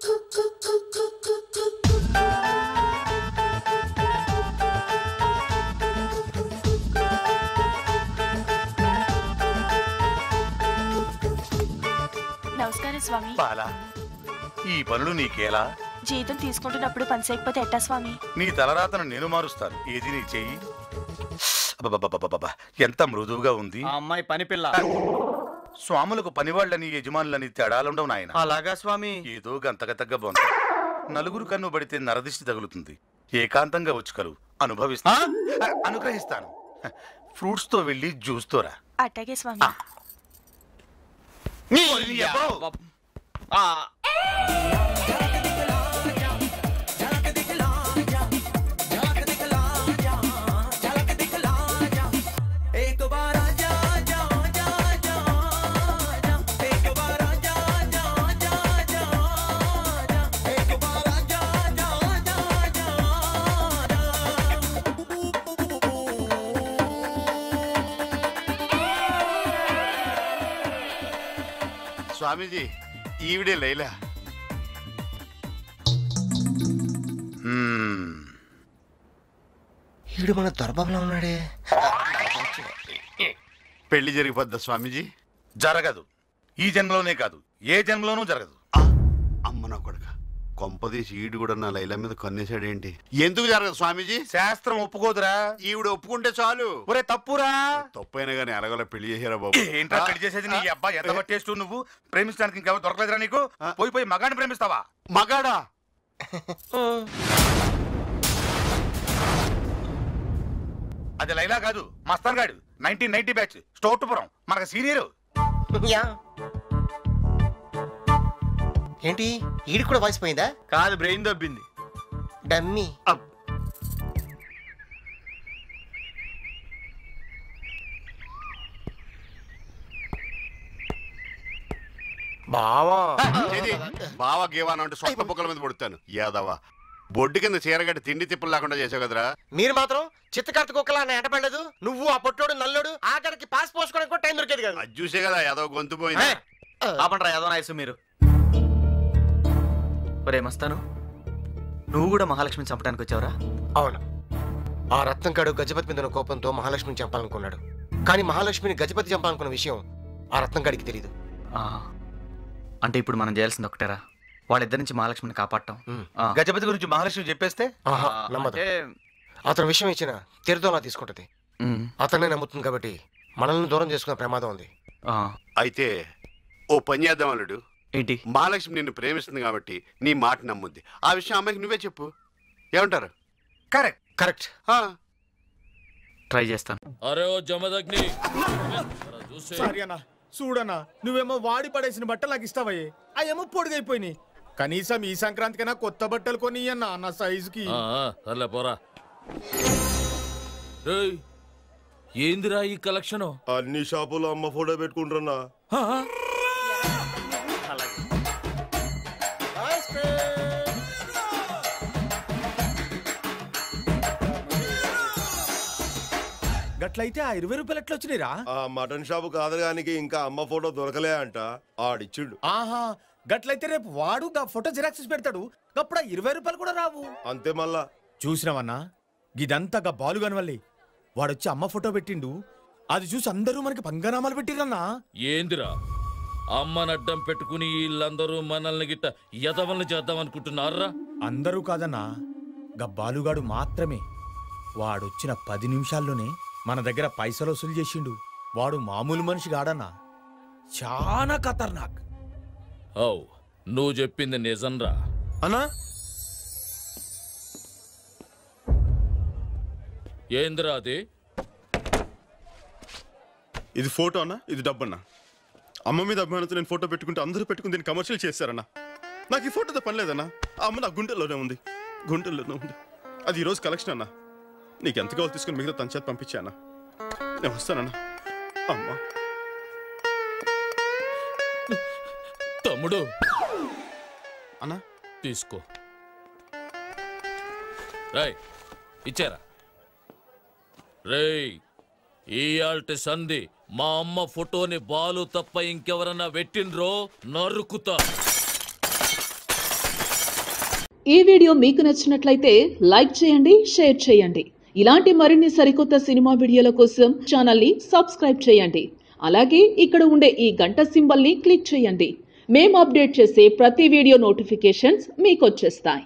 ఆ స్వామి. బాలా ఈ పనులు నీకేలా? జీతం తీసుకుంటున్నప్పుడు పని చేయకపోతే ఎట్టా స్వామి? నీ తలరాతను నేను మారుస్తాను. ఏది నీ చెయ్యి? అబ్బబ్బబ్బబ్బబ్బబ్బా, ఎంత మృదువుగా ఉంది. ఆ అమ్మాయి పని పిల్ల. స్వాములకు పనివాళ్ళని యజమానులని తేడాలుండవు నాయన. అలాగా స్వామి. ఏదో గంతగతగ్గ బొంత. నలుగురు కన్ను పడితే నరదిష్టి తగులుతుంది. ఏకాంతంగా వచ్చి కలు అనుభవిస్తా, అనుగ్రహిస్తాను. ఫ్రూట్స్ తో వెళ్ళి జ్యూస్ తో రా. అట్టాగే స్వామి. స్వామీజీ, ఈవిడే లైలా. ఈడు మన దొరబాబులా ఉన్నాడే. పెళ్లి జరిగిపోద్దా స్వామీజీ? జరగదు. ఈ జన్మలోనే కాదు, ఏ జన్మలోనూ జరగదు. అమ్మ నా కొడుక, కొంపదీసి ఈడు కూడా నా లైలా మీద కన్నేశాడేంటి? ఎందుకు జరగదు స్వామీజీ? శాస్త్రం ఒప్పుకోదురా. ఈవిడ ఒప్పుకుంటే చాలు. ఒరే తప్పురా. తప్పైనా గానీ ఎలాగోలా పెళ్లి చేశారా బాబు? ఏంట్రా పెళ్లి చేసేది? నీ అబ్బాయి ఎంత పట్టేస్తూ నువ్వు ప్రేమించడానికి ఇంకెవరు దొరకలేదురా నీకు? పోయి పోయి మగాడిని ప్రేమిస్తావా? మగాడా? అది లైలా కాదు, మస్తాన్ గాడు. 1990 బ్యాచ్, స్టోర్టుపురం, మనకు సీనియర్. ఏంటి ఈడికి కూడా వాయిస్ పోయిందా? కాదు, బ్రెయిన్ దబ్బింది. డమ్మీ. బావా బావా గేవాన అంటే సొంత బుక్కల మీద పడుతాను. యాదవా, బొడ్డు కింద చీరగడ్డ తిండి తిప్పలు లేకుండా చేసావు కదరా. మీరు మాత్రం చిత్తకార్త కుక్కలా ఎంటపడలేదు. నువ్వు ఆ పొట్టోడు నల్లోడు ఆఖరికి పాస్ పోసుకోవడానికి కూడా టైం దొరికేది కదా. అది చూసే కదా యాదవ గొంతు పోయింది. ఆపండ్రా యాదవ నాయసు మీరు. ఒరే మస్తాను, నువ్వు కూడా మహాలక్ష్మిని చంపడానికి వచ్చావురా? అవును, ఆ రత్నంగాడు గజపతి మీద కోపంతో మహాలక్ష్మిని చంపాలనుకున్నాడు. కానీ మహాలక్ష్మిని గజపతి చంపాలనుకున్న విషయం ఆ రత్నంగాడికి తెలియదు. అంటే ఇప్పుడు మనం చేయాల్సింది ఒకటేరా, వాళ్ళిద్దరి నుంచి మహాలక్ష్మిని కాపాడటం. గజపతి గురించి మహాలక్ష్మి చెప్పేస్తే నమ్మదు. అతను విషయం ఇచ్చిన తీరుతోలా తీసుకుంటది. అతన్నే నమ్ముతుంది కాబట్టి మనల్ని దూరం చేసుకునే ప్రమాదం ఉంది. అయితే ఓ పని చేద్దాం అల్లుడు. ఏంటి? మహాలక్ష్మి నిన్ను ప్రేమిస్తుంది కాబట్టి నీ మాట నమ్ముద్ది. ఆ విషయం అమ్మాయికి నువ్వే చెప్పు. ఏమంటారు? Correct correct. ట్రై చేస్తాను. అరే ఓ జమదగ్ని, సారీ అన్న, చూడన్నా, నువ్వేమో వాడి పడేసిన బట్టలు నాకు ఇస్తావయ్యే, అవేమో పొడిగైపోయినాయి. కనీసం ఈ సంక్రాంతికైనా కొత్త బట్టలు కొని అన్న నా సైజుకి. సర్లే పోరా. ఏందిరా ఈ కలెక్షన్? అన్ని షాపులో అమ్మ ఫోటో పెట్టుకుంటున్నా. గట్లయితే ఆ 20 రూపాయలు ఎట్లా వచ్చినాయిరా? ఆ మటన్ షాపు కాదగానికి ఇంకా అమ్మ ఫోటో దొరకలే అంట, ఆడిచ్చిండు. ఆహా, గట్లయితే రేపు వాడు గా ఫోటో జిరాక్స్ పెడతాడు, అప్పుడు 20 రూపాయలు కూడా రావు. అంతే మళ్ళా. చూసినావన్నా, గిదంతా గా బాలుగాని వల్లే. వాడొచ్చి అమ్మ ఫోటో పెట్టిండు, అది చూసి అందరూ మనకి పంగనామాలు పెట్టిరన్నా. ఏందిరా అమ్మని అడ్డం పెట్టుకుని వీళ్ళందరూ మనల్ని గిట్ట యదవల్ని చేద్దాం అనుకుంటున్నారా? అందరూ కాదన్నా, గా బాలుగాడు మాత్రమే. వాడొచ్చిన 10 నిమిషాల్లోనే మన దగ్గర పైసలు వసూలు చేసిండు. వాడు మామూలు మనిషి కాడన్నా, చాలా ఖతర్నాక్. అవు, నువ్వు చెప్పింది నిజంరా అన్నా. ఏందిరా అది? ఇది ఫోటో అన్నా, ఇది డబ్బన్నా. అమ్మ మీద అభిమానంతో నేను ఫోటో పెట్టుకుంటే అందరూ పెట్టుకుని దీన్ని కమర్షియల్ చేశారన్నా. నాకు ఈ ఫోటోతో పని లేదన్నా. ఆ అమ్మ నా గుంటెల్లోనే ఉంది, గుంటెల్లోనే ఉంది. అది ఈరోజు కలెక్షన్ అన్నా. నీకు ఎంత కావాలి తీసుకుని మిగతా తన చేతి పంపించానా? నేను వస్తానన్నా. అమ్మా తమ్ముడు అన్నా తీసుకో. రేయ్ ఇచ్చారా? రేయ్ ఇయాల్టి సంధి మా అమ్మ ఫోటోని బాలు తప్ప ఇంకెవరన్నా పెట్టిండ్రో నరుకుతా. ఈ వీడియో మీకు నచ్చినట్లయితే లైక్ చేయండి, షేర్ చేయండి. ఇలాంటి మరిన్ని సరికొత్త సినిమా వీడియోల కోసం ఛానల్ని సబ్స్క్రైబ్ చేయండి. అలాగే ఇక్కడ ఉండే ఈ గంట సింబల్ని క్లిక్ చేయండి. మేము అప్డేట్ చేసే ప్రతి వీడియో నోటిఫికేషన్స్ మీకు వచ్చేస్తాయి.